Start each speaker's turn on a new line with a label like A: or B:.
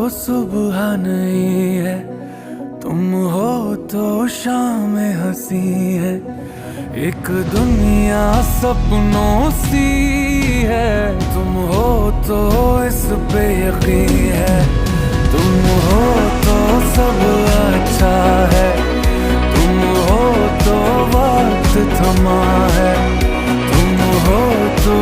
A: सुबह नहीं है, तुम हो तो शाम हंसी है। एक दुनिया सपनों सी है, तुम हो तो इस पे यकीन है। तुम हो तो सब अच्छा है, तुम हो तो वक्त थमा है, तुम हो तो